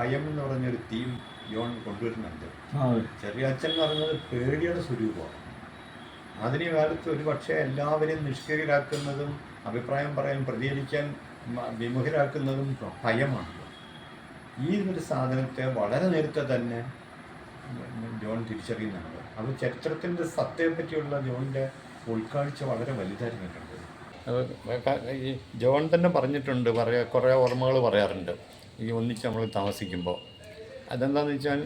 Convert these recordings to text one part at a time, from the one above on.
ഭയം എന്ന് പറഞ്ഞൊരു തീം ജോൺ കൊണ്ടുവരുന്നുണ്ട്. ചെറിയച്ഛൻ എന്ന് പറയുന്നത് പേടിയുടെ സ്വരൂപമാണ്. ആധുനിക കാലത്ത് ഒരു പക്ഷേ എല്ലാവരെയും നിഷ്ക്രിയരാക്കുന്നതും അഭിപ്രായം പറയാൻ പ്രതികരിക്കാൻ വിമുഖരാക്കുന്നതും ഭയമാണ്. ഈ ഒരു സാധനത്തെ വളരെ നേരത്തെ തന്നെ ജോൺ തിരിച്ചറിയുന്നുണ്ട്. അത് ചരിത്രത്തിൻ്റെ സത്യത്തെപ്പറ്റിയുള്ള ജോണിൻ്റെ ഉൾക്കാഴ്ച വളരെ വലുതായിരുന്നിട്ടുണ്ട്. ഈ ജോൺ തന്നെ പറഞ്ഞിട്ടുണ്ട്, കുറേ ഓർമ്മകൾ പറയാറുണ്ട് ഈ ഒന്നിച്ച് നമ്മൾ താമസിക്കുമ്പോൾ. അതെന്താണെന്ന് വെച്ചാൽ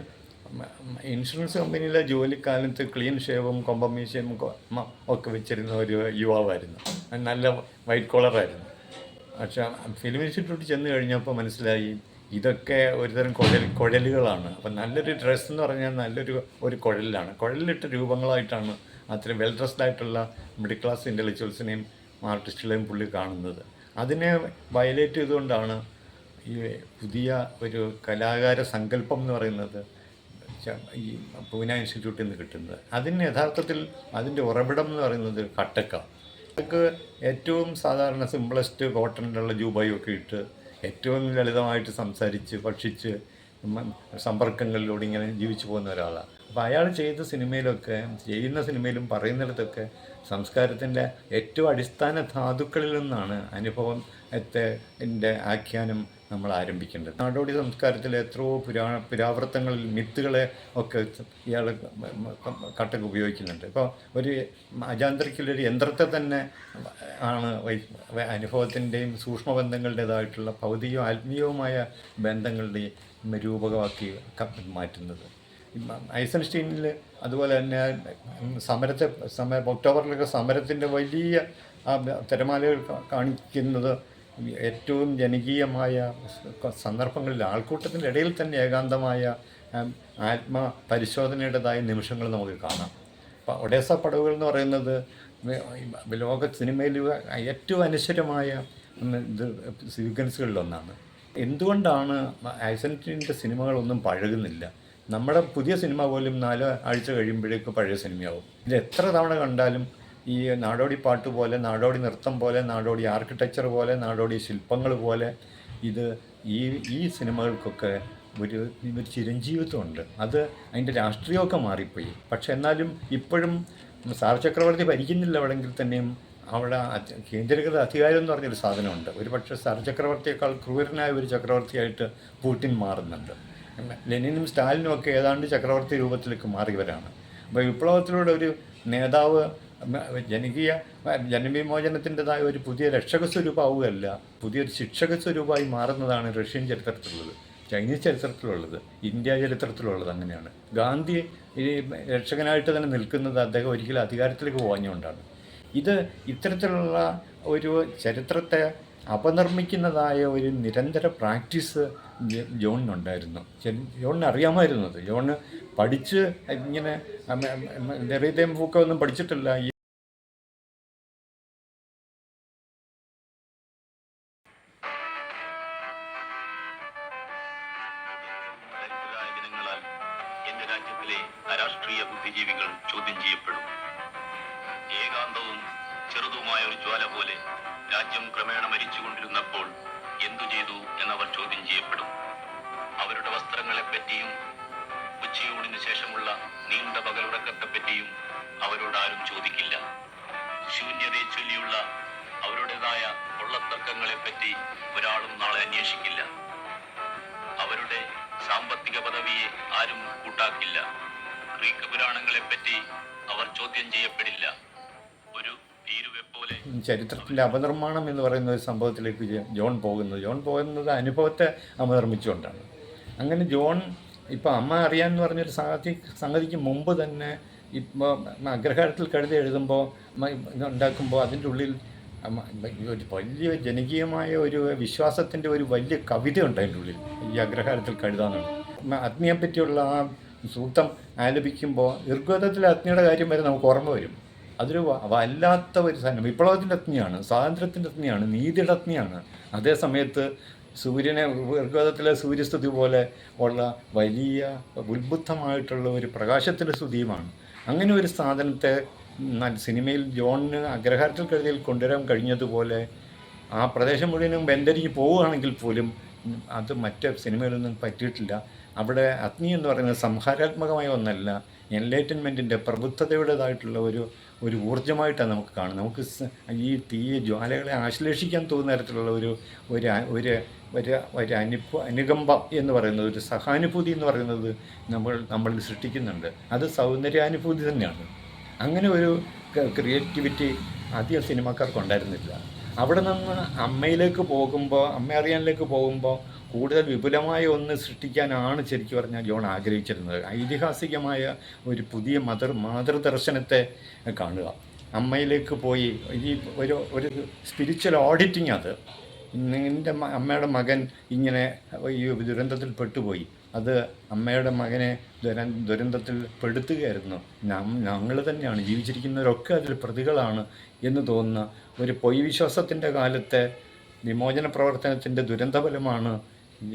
ഇൻഷുറൻസ് കമ്പനിയിലെ ജോലിക്കാലത്ത് ക്ലീൻ ഷേവും കൊമ്പമീശയും ഒക്കെ വെച്ചിരുന്ന ഒരു യുവാവായിരുന്നു. നല്ല വൈറ്റ് കോളറായിരുന്നു. പക്ഷേ ഫിലിം ഇൻസ്റ്റിറ്റ്യൂട്ടിൽ ചെന്ന് കഴിഞ്ഞപ്പോൾ മനസ്സിലായി ഇതൊക്കെ ഒരുതരം കുഴലുകളാണ്. അപ്പം നല്ലൊരു ഡ്രസ്സ് എന്ന് പറഞ്ഞാൽ ഒരു കുഴലിലാണ്. കുഴലിലിട്ട രൂപങ്ങളായിട്ടാണ് അത്ര വെൽ ഡ്രസ്ഡ് ആയിട്ടുള്ള മിഡിൽ ക്ലാസ് ഇൻ്റലക്ച്വൽസിനെയും ആർട്ടിസ്റ്റുകളെയും പുള്ളി കാണുന്നത്. അതിനെ വയലേറ്റ് ചെയ്തുകൊണ്ടാണ് ഈ പുതിയ ഒരു കലാകാര സങ്കല്പം എന്ന് പറയുന്നത് ഈ പൂന ഇൻസ്റ്റിറ്റ്യൂട്ടിൽ നിന്ന് കിട്ടുന്നത്. അതിന് യഥാർത്ഥത്തിൽ അതിൻ്റെ ഉറവിടം എന്ന് പറയുന്നത് കട്ടക്ക. അതൊക്കെ ഏറ്റവും സാധാരണ സിമ്പിളസ്റ്റ് കോട്ടണിലുള്ള ജൂബായൊക്കെ ഇട്ട് ഏറ്റവും ലളിതമായിട്ട് സംസാരിച്ച് ഭക്ഷിച്ച് സമ്പർക്കങ്ങളിലൂടെ ഇങ്ങനെ ജീവിച്ചു പോകുന്ന ഒരാളാണ്. അപ്പോൾ അയാൾ ചെയ്യുന്ന സിനിമയിലും പറയുന്നിടത്തൊക്കെ സംസ്കാരത്തിൻ്റെ ഏറ്റവും അടിസ്ഥാന ധാതുക്കളിൽ നിന്നാണ് അനുഭവത്തിൻ്റെ ആഖ്യാനം നമ്മൾ ആരംഭിക്കേണ്ടത്. നാടോടി സംസ്കാരത്തിലെ എത്രയോ പുരാവൃത്തങ്ങളിൽ മിത്തുകളെ ഒക്കെ ഇയാൾ കട്ടക്ക് ഉപയോഗിക്കുന്നുണ്ട്. ഇപ്പോൾ ഒരു അജാന്തരിക്കലൊരു യന്ത്രത്തെ തന്നെ ആണ് അനുഭവത്തിൻ്റെയും സൂക്ഷ്മബന്ധങ്ങളുടേതായിട്ടുള്ള ഭൗതികവും ആത്മീയവുമായ ബന്ധങ്ങളുടെ രൂപകമാക്കി മാറ്റുന്നത്. ഐസൻസ്റ്റീനിൽ അതുപോലെ തന്നെ ഒക്ടോബറിലൊക്കെ സമരത്തിൻ്റെ വലിയ തിരമാലകൾ കാണിക്കുന്നത് ഏറ്റവും ജനകീയമായ സന്ദർഭങ്ങളിൽ ആൾക്കൂട്ടത്തിൻ്റെ ഇടയിൽ തന്നെ ഏകാന്തമായ ആത്മപരിശോധനയുടേതായ നിമിഷങ്ങൾ നമുക്ക് കാണാം. അപ്പോൾ ഒഡേസ പടവുകൾ എന്ന് പറയുന്നത് ലോക സിനിമയിൽ ഏറ്റവും അനശ്വരമായ സീക്വൻസുകളിലൊന്നാണ്. എന്തുകൊണ്ടാണ് ഐസൻസ്റ്റീൻ്റെ സിനിമകളൊന്നും പഴകുന്നില്ല? നമ്മുടെ പുതിയ സിനിമ പോലും 4 ആഴ്ച കഴിയുമ്പോഴേക്കും പഴയ സിനിമയാവും. ഇത് എത്ര തവണ കണ്ടാലും ഈ നാടോടി പാട്ട് പോലെ, നാടോടി നൃത്തം പോലെ, നാടോടി ആർക്കിടെക്ചർ പോലെ, നാടോടി ശില്പങ്ങൾ പോലെ ഈ സിനിമകൾക്കൊക്കെ ഒരു ചിരഞ്ജീവിത്വമുണ്ട്. അത് അതിൻ്റെ രാഷ്ട്രീയമൊക്കെ മാറിപ്പോയി. പക്ഷെ എന്നാലും ഇപ്പോഴും സാർ ചക്രവർത്തി ഭരിക്കുന്നില്ല എവിടെയെങ്കിൽ തന്നെയും അവിടെ കേന്ദ്രീകൃത അധികാരം എന്ന് പറഞ്ഞൊരു സാധനമുണ്ട്. ഒരു പക്ഷേ സാർ ചക്രവർത്തിയേക്കാൾ ക്രൂരനായ ഒരു ചക്രവർത്തിയായിട്ട് പുടിൻ മാറുന്നുണ്ട്. ലെനിനും സ്റ്റാലിനും ഒക്കെ ഏതാണ്ട് ചക്രവർത്തി രൂപത്തിലേക്ക് മാറിയവരാണ്. അപ്പോൾ വിപ്ലവത്തിലൂടെ ഒരു നേതാവ് ജനവിമോചനത്തിൻ്റെതായ ഒരു പുതിയ രക്ഷക സ്വരൂപമാവുകയല്ല, പുതിയൊരു ശിക്ഷക സ്വരൂപമായി മാറുന്നതാണ് റഷ്യൻ ചരിത്രത്തിലുള്ളത്, ചൈനീസ് ചരിത്രത്തിലുള്ളത്, ഇന്ത്യ ചരിത്രത്തിലുള്ളത്. അങ്ങനെയാണ് ഗാന്ധി ഈ രക്ഷകനായിട്ട് തന്നെ നിൽക്കുന്നത് അദ്ദേഹം ഒരിക്കലും അധികാരത്തിലേക്ക് പോകാഞ്ഞുകൊണ്ടാണ്. ഇത്തരത്തിലുള്ള ഒരു ചരിത്രത്തെ അപനിർമ്മിക്കുന്നതായ ഒരു നിരന്തര പ്രാക്ടീസ് ജോണിനുണ്ടായിരുന്നു. ജോണിന് അറിയാമായിരുന്നത്. ജോണ് പഠിച്ച് ഇങ്ങനെ ഡെറിഡയും ഫൂക്കോ ഒന്നും പഠിച്ചിട്ടില്ല. എന്റെ രാജ്യത്തിലെ അരാഷ്ട്രീയ ബുദ്ധിജീവികൾ ചോദ്യം ചെയ്യപ്പെടും. ഏകാന്തവും ചെറുതുമായ ഒരു ജ്വാല പോലെ രാജ്യം ക്രമേണ മരിച്ചുകൊണ്ടിരുന്നപ്പോൾ എന്തു ചെയ്തു എന്നവർ ചോദ്യം ചെയ്യപ്പെടും. അവരുടെ വസ്ത്രങ്ങളെപ്പറ്റിയും ഉച്ചയൂണിന് ശേഷമുള്ള നീണ്ട പകലുറക്കത്തെപ്പറ്റിയും അവരോട് ആരും ചോദിക്കില്ല. ശൂന്യതയെ ചൊല്ലിയുള്ള അവരുടേതായ കൊള്ളത്തർക്കങ്ങളെപ്പറ്റി ഒരാളും നാളെ അന്വേഷിക്കില്ല. അവരുടെ സാമ്പത്തിക പദവിയെ ആരും കൂട്ടാക്കില്ല. ഗ്രീക്ക് പുരാണങ്ങളെപ്പറ്റി അവർ ചോദ്യം ചെയ്യപ്പെടില്ല. ഒരു തീരുവെപ്പോലെ ചരിത്രത്തിൻ്റെ അപനിർമ്മാണം എന്ന് പറയുന്ന ഒരു സംഭവത്തിലേക്ക് ജോൺ പോകുന്നത് അനുഭവത്തെ അപനിർമ്മിച്ചുകൊണ്ടാണ്. അങ്ങനെ ജോൺ ഇപ്പോൾ അമ്മ അറിയാമെന്ന് പറഞ്ഞൊരു സംഗതിക്ക് മുമ്പ് തന്നെ ഇപ്പോൾ അഗ്രഹാരത്തിൽ കഴുതി എഴുതുമ്പോൾ ഉണ്ടാക്കുമ്പോൾ അതിൻ്റെ ഉള്ളിൽ ഒരു വലിയ ജനകീയമായ ഒരു വിശ്വാസത്തിൻ്റെ ഒരു വലിയ കവിത ഉണ്ട് അതിൻ്റെ ഉള്ളിൽ. ഈ അഗ്രഹാരത്തിൽ കഴുതാനാണ് അഗ്നിയെപ്പറ്റിയുള്ള ആ സൂക്തം ആലപിക്കുമ്പോൾ ഋഗ്വേദത്തിലെ അഗ്നിയുടെ കാര്യം വരെ നമുക്ക് ഓർമ്മ വരും. അതൊരു വല്ലാത്ത ഒരു സാധനം. വിപ്ലവത്തിൻ്റെ അഗ്നിയാണ്, സ്വാതന്ത്ര്യത്തിൻ്റെ അഗ്നിയാണ്, നീതിയുടെ അഗ്നിയാണ്. അതേ സമയത്ത് സൂര്യനെ ഋഗ്വേദത്തിലെ സൂര്യസ്തുതി പോലെ ഉള്ള വലിയ ഉത്ബുദ്ധമായിട്ടുള്ള ഒരു പ്രകാശത്തിൻ്റെ സ്തുതിയുമാണ്. അങ്ങനെ ഒരു സാധനത്തെ സിനിമയിൽ ജോണിന് അഗ്രഹാരത്തിൽ കഴുതിയിൽ കൊണ്ടുവരാൻ കഴിഞ്ഞതുപോലെ ആ പ്രദേശം മുഴുവനും ബന്ദരിഞ്ഞ് പോവുകയാണെങ്കിൽ പോലും അത് മറ്റ് സിനിമയിലൊന്നും പറ്റിയിട്ടില്ല. അവിടെ അഗ്നി എന്ന് പറയുന്നത് സംഹാരാത്മകമായ ഒന്നല്ല, എൻലൈറ്റൻമെൻറ്റിൻ്റെ പ്രബുദ്ധതയുടേതായിട്ടുള്ള ഒരു ഊർജ്ജമായിട്ടാണ് നമുക്ക് കാണുന്നത്. നമുക്ക് ഈ ജ്വാലകളെ ആശ്ലേഷിക്കാൻ തോന്നുന്ന തരത്തിലുള്ള ഒരു ഒരു ഒരു ഒരു അനുകമ്പ എന്ന് പറയുന്നത്, ഒരു സഹാനുഭൂതി എന്ന് പറയുന്നത് നമ്മളിൽ സൃഷ്ടിക്കുന്നുണ്ട്. അത് സൗന്ദര്യാനുഭൂതി തന്നെയാണ്. അങ്ങനെ ഒരു ക്രിയേറ്റിവിറ്റി അധികം സിനിമാക്കാർക്ക് ഉണ്ടായിരുന്നില്ല. അവിടെ നിന്ന് അമ്മയിലേക്ക് പോകുമ്പോൾ, അമ്മ അറിയാനിലേക്ക് പോകുമ്പോൾ കൂടുതൽ വിപുലമായ ഒന്ന് സൃഷ്ടിക്കാനാണ് ശരിക്കും പറഞ്ഞാൽ ജോൺ ആഗ്രഹിച്ചിരുന്നത്. ഐതിഹാസികമായ ഒരു പുതിയ മാതൃദർശനത്തെ കാണുക. അമ്മയിലേക്ക് പോയി ഈ ഒരു സ്പിരിച്വൽ ഓഡിറ്റിങ്. അത് നിൻ്റെ അമ്മയുടെ മകൻ ഇങ്ങനെ ഈ ദുരന്തത്തിൽ പെട്ടുപോയി, അത് അമ്മയുടെ മകനെ ദുരന്തത്തിൽ പെടുത്തുകയായിരുന്നു, ഞങ്ങൾ തന്നെയാണ്, ജീവിച്ചിരിക്കുന്നവരൊക്കെ അതിൽ പ്രതികളാണ് എന്ന് തോന്നുന്ന ഒരു പൊയ് വിശ്വാസത്തിൻ്റെ കാലത്തെ വിമോചന പ്രവർത്തനത്തിൻ്റെ ദുരന്തഫലമാണ്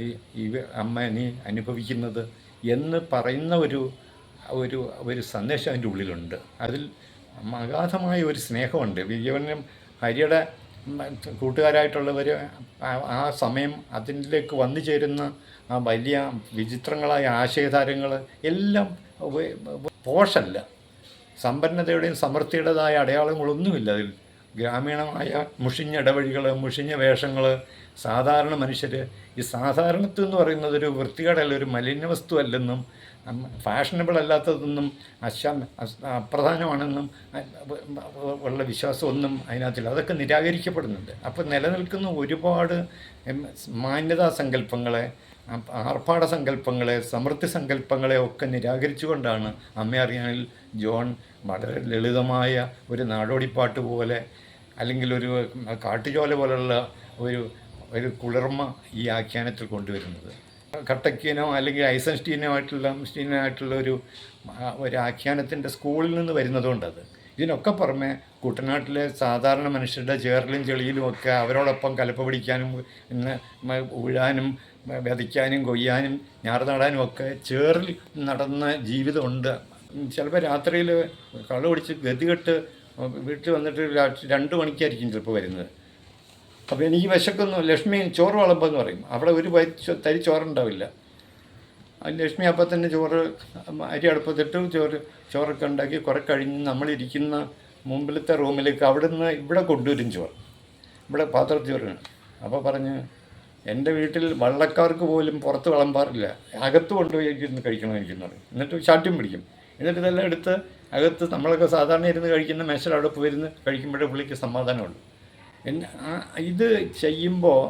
ഈ അമ്മ നീ അനുഭവിക്കുന്നത് എന്ന് പറയുന്ന ഒരു സന്ദേശം അതിൻ്റെ ഉള്ളിലുണ്ട്. അതിൽ അഗാധമായ ഒരു സ്നേഹമുണ്ട്. വിജയനും ഹരിയുടെ കൂട്ടുകാരായിട്ടുള്ളവർ ആ സമയം അതിലേക്ക് വന്നു ചേരുന്ന ആ വലിയ വിചിത്രങ്ങളായ ആശയധാരങ്ങൾ എല്ലാം പോഷല്ല. സമ്പന്നതയുടെയും സമൃദ്ധിയുടേതായ അടയാളങ്ങളൊന്നുമില്ല അതിൽ. ഗ്രാമീണമായ മുഷിഞ്ഞ ഇടവഴികൾ, മുഷിഞ്ഞ വേഷങ്ങൾ, സാധാരണ മനുഷ്യർ. ഈ സാധാരണത്വം എന്ന് പറയുന്നത് ഒരു വൃത്തികേടല്ല, ഒരു മലിന വസ്തു അല്ലെന്നും ഫാഷനബിൾ അല്ലാത്തതൊന്നും അപ്രധാനമാണെന്നും ഉള്ള വിശ്വാസമൊന്നും അതിനകത്തില്ല. അതൊക്കെ നിരാകരിക്കപ്പെടുന്നുണ്ട്. അപ്പോൾ നിലനിൽക്കുന്ന ഒരുപാട് മാന്യതാ സങ്കല്പങ്ങളെ, ആർഭാട സങ്കല്പങ്ങളെ, സമൃദ്ധി സങ്കല്പങ്ങളെ ഒക്കെ നിരാകരിച്ചുകൊണ്ടാണ് അമ്മ അറിയാനിൽ ജോൺ വളരെ ലളിതമായ ഒരു നാടോടിപ്പാട്ട് പോലെ, അല്ലെങ്കിൽ ഒരു കാട്ടുചോല പോലുള്ള ഒരു കുളിർമ ഈ ആഖ്യാനത്തിൽ കൊണ്ടുവരുന്നത്. കട്ടക്കീനോ അല്ലെങ്കിൽ ഐസൻസ്റ്റീനായിട്ടുള്ള ഒരു ആഖ്യാനത്തിൻ്റെ സ്കൂളിൽ നിന്ന് വരുന്നതുകൊണ്ടത്. ഇതിനൊക്കെ പുറമെ കുട്ടനാട്ടിലെ സാധാരണ മനുഷ്യരുടെ ചേറലും ചെളിയിലും ഒക്കെ അവരോടൊപ്പം കലപ്പ പിടിക്കാനും ഉഴാനും വിതയ്ക്കാനും കൊയ്യാനും ഞാറ് നടാനും ഒക്കെ ചേറിൽ നടന്ന ജീവിതമുണ്ട്. ചിലപ്പോൾ രാത്രിയിൽ കള്ളു പിടിച്ച് ഗതികെട്ട് വീട്ടിൽ വന്നിട്ട് 2 മണിക്കായിരിക്കും ചിലപ്പോൾ വരുന്നത്. അപ്പോൾ എനിക്ക് വിശക്കുന്നു, ലക്ഷ്മി ചോറ് വിളമ്പെന്ന് പറയും. അവിടെ ഒരു തരി ചോറുണ്ടാവില്ല. ലക്ഷ്മി അപ്പം തന്നെ അരി അടുപ്പത്തിട്ട് ചോറൊക്കെ ഉണ്ടാക്കി കുറെ കഴിഞ്ഞ് നമ്മളിരിക്കുന്ന മുമ്പിലത്തെ റൂമിലേക്ക് അവിടുന്ന് ഇവിടെ കൊണ്ടുവരും ചോറ്, ഇവിടെ പാത്രത്തിൽ ചോറാണ്. അപ്പോൾ പറഞ്ഞ് എൻ്റെ വീട്ടിൽ വള്ളക്കാർക്ക് പോലും പുറത്ത് വിളമ്പാറില്ല, അകത്ത് കൊണ്ടുപോയി ഇരുന്ന് കഴിക്കണം എനിക്കെന്ന് പറയും. എന്നിട്ട് ശാഠ്യം പിടിക്കും. എന്നിട്ട് ഇതെല്ലാം എടുത്ത് അകത്ത് നമ്മളൊക്കെ സാധാരണ ഇരുന്ന് കഴിക്കുന്ന മേശയുടെ അവിടെ പോയിരുന്ന് കഴിക്കുമ്പോഴേ പുള്ളിക്ക് സമാധാനമുള്ളൂ. ഇത് ചെയ്യുമ്പോൾ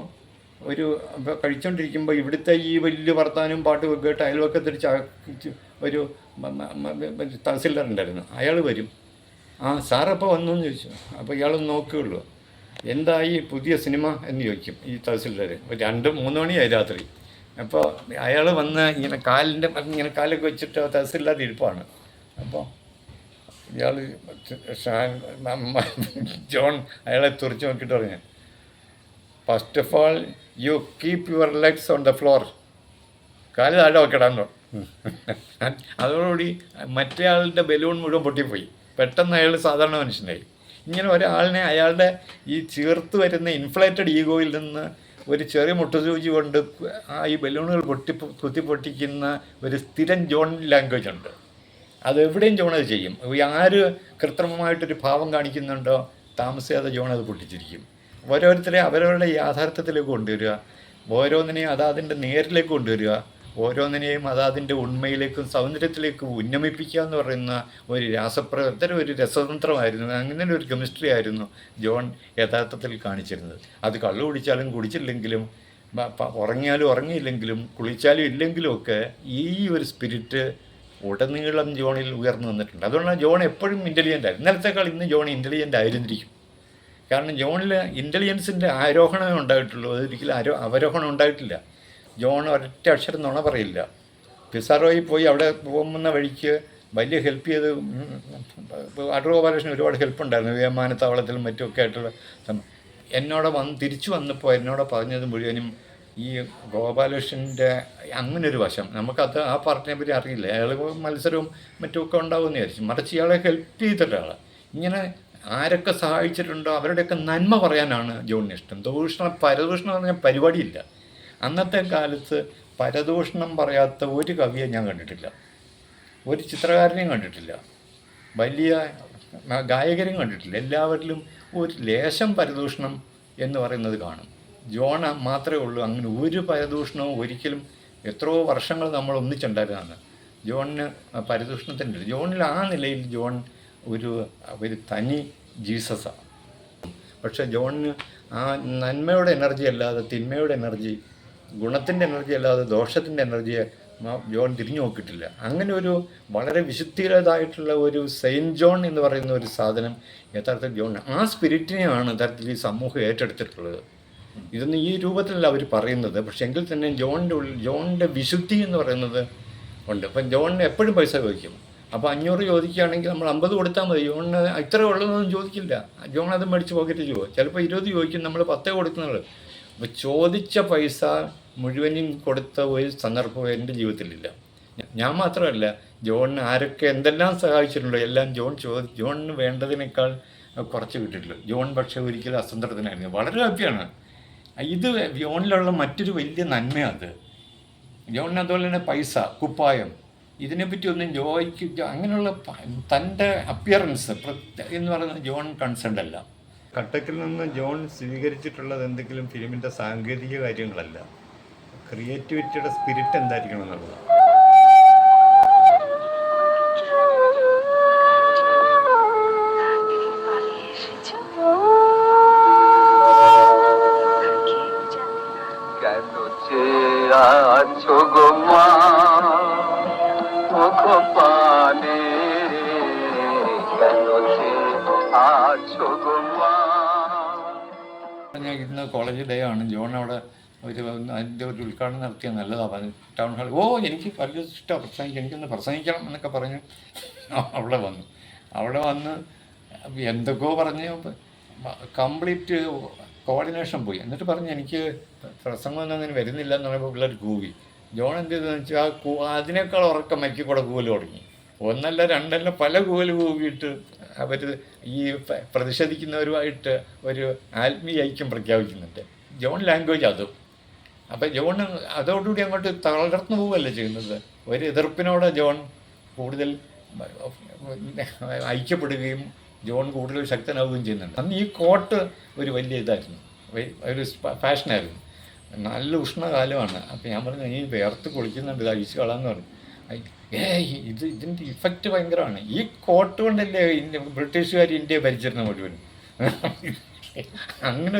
കഴിച്ചുകൊണ്ടിരിക്കുമ്പോൾ ഇവിടുത്തെ ഈ വലിയ വർത്താനും പാട്ടും കേട്ട് അയൽവക്കത്തിരിച്ച് ഒരു തഹസിൽദാർ ഉണ്ടായിരുന്നു. അയാൾ വരും. സാറപ്പോൾ വന്നു എന്ന് ചോദിച്ചു. അപ്പോൾ ഇയാളൊന്ന് നോക്കുകയുള്ളൂ. എന്തായി പുതിയ സിനിമ എന്ന് ചോദിക്കും ഈ തഹസിൽദാർ. 2-3 മണിയായി രാത്രി. അപ്പോൾ അയാൾ വന്ന് ഇങ്ങനെ കാലൊക്കെ വെച്ചിട്ട് തഹസിൽദാർ ഇരിപ്പാണ്. അപ്പോൾ ഇയാൾ ജോൺ അയാളെ തുറച്ച് നോക്കിയിട്ട് പറഞ്ഞു, first of all you keep your legs on the floor. കാല് താഴെ വെക്കടാന്നോ. അതോടുകൂടി മറ്റേ ആളുടെ ബലൂൺ മുഴുവൻ പൊട്ടിപ്പോയി. പെട്ടെന്ന് അയാൾ സാധാരണ മനുഷ്യനായി. ഇങ്ങനെ ഒരാളിനെ അയാളുടെ ഈ ചേർത്ത് വരുന്ന ഇൻഫ്ലേറ്റഡ് ഈഗോയിൽ നിന്ന് ഒരു ചെറിയ മുട്ടുസൂചി കൊണ്ട് ഈ ബലൂണുകൾ കുത്തിപ്പൊട്ടിക്കുന്ന ഒരു സ്ഥിരം ജോൺ ലാംഗ്വേജ് ഉണ്ട്. അതെവിടെയും ജോൺ അത് ചെയ്യും. ആര് കൃത്രിമമായിട്ടൊരു ഭാവം കാണിക്കുന്നുണ്ടോ താമസിയാതെ ജോൺ അത് പൊട്ടിച്ചിരിക്കും. ഓരോരുത്തരെ അവരവരുടെ യാഥാർത്ഥ്യത്തിലേക്ക് കൊണ്ടുവരിക, ഓരോന്നിനെയും അതാതിൻ്റെ നേരിലേക്ക് കൊണ്ടുവരിക, ഓരോന്നിനെയും അതാതിൻ്റെ ഉണ്മയിലേക്കും സൗന്ദര്യത്തിലേക്കും ഉന്നമിപ്പിക്കുക എന്ന് പറയുന്ന ഒരു രാസപ്രവർത്തനം, ഒരു രസതന്ത്രമായിരുന്നു. അങ്ങനെ ഒരു കെമിസ്ട്രി ആയിരുന്നു ജോൺ യഥാർത്ഥത്തിൽ കാണിച്ചിരുന്നത്. അത് കള്ളു കുടിച്ചാലും കുടിച്ചില്ലെങ്കിലും, ഉറങ്ങിയാലും ഉറങ്ങിയില്ലെങ്കിലും, കുളിച്ചാലും ഇല്ലെങ്കിലും ഒക്കെ ഈ ഒരു സ്പിരിറ്റ് ഉടനീളം ജോണിൽ ഉയർന്നു വന്നിട്ടുണ്ട്. അതുകൊണ്ടാണ് ജോൺ എപ്പോഴും ഇൻ്റലിജൻ്റ് ആയിരുന്നു. ഇന്നലത്തേക്കാൾ ഇന്ന് ജോൺ ഇൻ്റലിജൻ്റ് ആയിരുന്നിരിക്കും. കാരണം ജോണിൽ ഇൻ്റലിജൻസിൻ്റെ ആരോഹണമേ ഉണ്ടായിട്ടുള്ളൂ, അതൊരിക്കലും അവരോഹണം ഉണ്ടായിട്ടില്ല. ജോൺ ഒരൊറ്റ അക്ഷരം നുണ പറയില്ല. പിസാറോയിൽ പോയി അവിടെ പോകുന്ന വഴിക്ക് വലിയ ഹെൽപ്പ് ചെയ്ത് അടൂർ ഗോപാലകൃഷ്ണൻ ഒരുപാട് ഹെൽപ്പ് ഉണ്ടായിരുന്നു. വിമാനത്താവളത്തിലും മറ്റുമൊക്കെ ആയിട്ടുള്ള എന്നോട് തിരിച്ചു വന്നപ്പോൾ എന്നോട് പറഞ്ഞത് മുഴുവനും ഈ ഗോപാലകൃഷ്ണൻ്റെ അങ്ങനൊരു വശം. നമുക്കത് ആ പാർട്ടിനെ പറ്റി അറിയില്ല. അയാൾ മത്സരവും മറ്റുമൊക്കെ ഉണ്ടാവുമെന്ന് വിചാരിച്ചു. മറിച്ച് ഇയാളെ ഹെൽപ്പ് ചെയ്തിട്ടാൾ. ഇങ്ങനെ ആരൊക്കെ സഹായിച്ചിട്ടുണ്ടോ അവരുടെയൊക്കെ നന്മ പറയാനാണ് ജോണിന് ഇഷ്ടം. പരദൂഷണം എന്ന് പറഞ്ഞാൽ പരിപാടിയില്ല. അന്നത്തെ കാലത്ത് പരദൂഷണം പറയാത്ത ഒരു കവിയെ ഞാൻ കണ്ടിട്ടില്ല, ഒരു ചിത്രകാരനെയും കണ്ടിട്ടില്ല, വലിയ ഗായകരെയും കണ്ടിട്ടില്ല. എല്ലാവരിലും ഒരു ലേശം പരദൂഷണം എന്ന് പറയുന്നത് കാണും. ജോൺ മാത്രമേ ഉള്ളൂ അങ്ങനെ ഒരു പരദൂഷണവും ഒരിക്കലും. എത്രയോ വർഷങ്ങൾ നമ്മൾ ഒന്നിച്ചുണ്ടായിരുന്നതാണ്. ജോണിന് പരദൂഷണത്തിൻ്റെ ജോണിൽ ആ നിലയിൽ ജോൺ ഒരു തനി ജീസസാണ്. പക്ഷേ ജോണിന് ആ നന്മയുടെ എനർജി അല്ലാതെ തിന്മയുടെ എനർജി, ഗുണത്തിൻ്റെ എനർജി അല്ലാതെ ദോഷത്തിൻ്റെ എനർജിയെ ജോൺ തിരിഞ്ഞു നോക്കിയിട്ടില്ല. അങ്ങനെ ഒരു വളരെ വിശുദ്ധിയുടേതായിട്ടുള്ള ഒരു സെയിൻറ്റ് ജോൺ എന്ന് പറയുന്ന ഒരു സാധനം യഥാർത്ഥത്തിൽ ജോൺ, ആ സ്പിരിറ്റിനെയാണ് യഥാർത്ഥത്തിൽ ഈ സമൂഹം ഏറ്റെടുത്തിട്ടുള്ളത്. ഇതൊന്നും ഈ രൂപത്തിലല്ല അവർ പറയുന്നത്, പക്ഷെ എങ്കിൽ തന്നെ ജോണിൻ്റെ വിശുദ്ധി എന്ന് പറയുന്നത് ഉണ്ട്. അപ്പം ജോണിന് എപ്പോഴും പൈസ ചോദിക്കും. അപ്പോൾ 500 ചോദിക്കുകയാണെങ്കിൽ നമ്മൾ 50 കൊടുത്താൽ മതി. ജോണിന് ഇത്ര ഉള്ളതൊന്നും ചോദിക്കില്ല. ജോൺ അത് മേടിച്ച് പോക്കറ്റിൽ പോകും. ചിലപ്പോൾ 20 ചോദിക്കും, നമ്മൾ 10 കൊടുക്കുന്നത്. അപ്പോൾ ചോദിച്ച പൈസ മുഴുവനും കൊടുത്ത ഒരു സന്ദർഭം എൻ്റെ ജീവിതത്തിലില്ല. ഞാൻ മാത്രമല്ല, ജോണിന് ആരൊക്കെ എന്തെല്ലാം സഹായിച്ചിട്ടുണ്ടോ എല്ലാം ജോണിന് വേണ്ടതിനേക്കാൾ കുറച്ച് കിട്ടിയിട്ടില്ല. ജോൺ പക്ഷേ ഒരിക്കലും അസംതൃപ്തനായിരുന്നു, വളരെ ഹാപ്പിയാണ്. ഇത് ജോണിലുള്ള മറ്റൊരു വലിയ നന്മയാണ്. ജോണിന് അതുപോലെ തന്നെ പൈസ, കുപ്പായം, ഇതിനെപ്പറ്റി ഒന്നും ജോയ്ക്ക് അങ്ങനെയുള്ള തൻ്റെ അപ്പിയറൻസ് എന്ന് പറയുന്നത് ജോൺ കൺസേൺഡ് അല്ല. കട്ടക്കിൽ നിന്ന് ജോൺ സ്വീകരിച്ചിട്ടുള്ളത് എന്തെങ്കിലും ഫിലിമിൻ്റെ സാങ്കേതിക കാര്യങ്ങളല്ല, ക്രിയേറ്റിവിറ്റിയുടെ സ്പിരിറ്റ് എന്തായിരിക്കണം എന്നുള്ളത്. ഞാൻ ഇന്ന് കോളേജ് ഡേ ആണ്. ജോൺ അവിടെ അതിൻ്റെ ഒരു ഉദ്ഘാടനം നടത്തിയ നല്ലതാണ് ടൗൺ ഹാളിൽ. എനിക്ക് വലിയ ഇഷ്ടമാണ് പ്രസംഗിക്കാൻ, എനിക്കൊന്ന് പ്രസംഗിക്കണം എന്നൊക്കെ പറഞ്ഞ് അവിടെ വന്ന് എന്തൊക്കെയോ പറഞ്ഞ് കംപ്ലീറ്റ് കോർഡിനേഷൻ പോയി. എന്നിട്ട് പറഞ്ഞ് എനിക്ക് പ്രസംഗമൊന്നും അങ്ങനെ വരുന്നില്ല എന്ന് പറയുമ്പോൾ പിള്ളേർ കൂവി. ജോൺ എന്ത് ചെയ്തെന്ന് വെച്ചാൽ അതിനേക്കാൾ ഉറക്കം മൈക്കിൽ കൂടെ കൂവൽ തുടങ്ങി. 1 അല്ല 2 അല്ല പല കൂവൽ കൂവിയിട്ട് അവർ ഈ പ്രതിഷേധിക്കുന്നവരുമായിട്ട് ഒരു ആത്മീയ ഐക്യം പ്രഖ്യാപിക്കുന്നുണ്ട്. ജോൺ ലാംഗ്വേജ് അതും. അപ്പം ജോൺ അതോടുകൂടി അങ്ങോട്ട് തളർന്നു പോവുകയല്ല ചെയ്യുന്നത്. ഒരു എതിർപ്പിനോട് ജോൺ കൂടുതൽ ഐക്യപ്പെടുകയും ജോൺ കൂടുതൽ ശക്തനാവുകയും ചെയ്യുന്നുണ്ട്. അന്ന് ഈ കോട്ട് ഒരു വലിയ ഇതായിരുന്നു, ഒരു ഫാഷനായിരുന്നു. നല്ല ഉഷ്ണകാലമാണ്. അപ്പം ഞാൻ പറഞ്ഞു, ഈ വേർത്ത് കുളിക്കുന്നുണ്ട്, ഇത് അഴിച്ചു കളാന്ന് പറഞ്ഞു. ഇതിൻ്റെ ഇഫക്റ്റ് ഭയങ്കരമാണ്. ഈ കോട്ട് കൊണ്ടല്ലേ ബ്രിട്ടീഷുകാർ ഇന്ത്യയെ ഭരിച്ചിരുന്ന മുഴുവൻ. അങ്ങനെ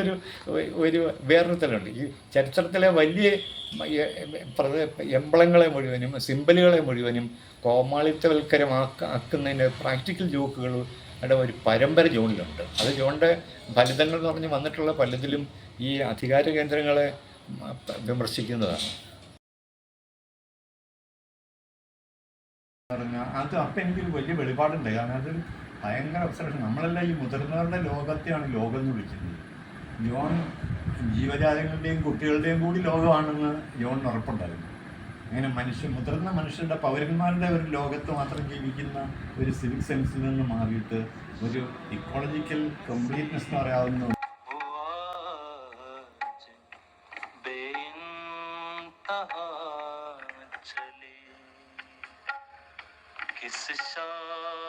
ഒരു വേറൊരു തലമുണ്ട്. ഈ ചരിത്രത്തിലെ വലിയ എംബ്ലങ്ങളെ മുഴുവനും സിംബലുകളെ മുഴുവനും കോമാളിത്തവൽക്കരമാക്കുന്നതിൻ്റെ പ്രാക്ടിക്കൽ ജോക്കുകളുടെ ഒരു പരമ്പര ജോണിലുണ്ട്. അത് ജോണിൻ്റെ ഫലിതങ്ങൾ എന്ന് പറഞ്ഞ് വന്നിട്ടുള്ള പലതിലും ഈ അധികാര കേന്ദ്രങ്ങളെ വിമർശിക്കുന്നതാണ്. അത് അപ്പം എനിക്കൊരു വലിയ വെളിപാടുണ്ടായി. കാരണം അതൊരു ഭയങ്കര ഒബ്സർവേഷൻ. നമ്മളെല്ലാം ഈ മുതിർന്നവരുടെ ലോകത്തെയാണ് ലോകം എന്ന് വിളിക്കുന്നത്. ജോൺ ജീവജാലങ്ങളുടെയും കുട്ടികളുടെയും കൂടി ലോകമാണെന്ന് ജോണിന് ഉറപ്പുണ്ടായിരുന്നു. അങ്ങനെ മുതിർന്ന മനുഷ്യരുടെ പൗരന്മാരുടെ ഒരു ലോകത്ത് മാത്രം ജീവിക്കുന്ന ഒരു സിവിക് സെൻസിൽ നിന്ന് മാറിയിട്ട് ഒരു ഇക്കോളജിക്കൽ കംപ്ലീറ്റ്നെസ് എന്ന് പറയാവുന്ന किस शाम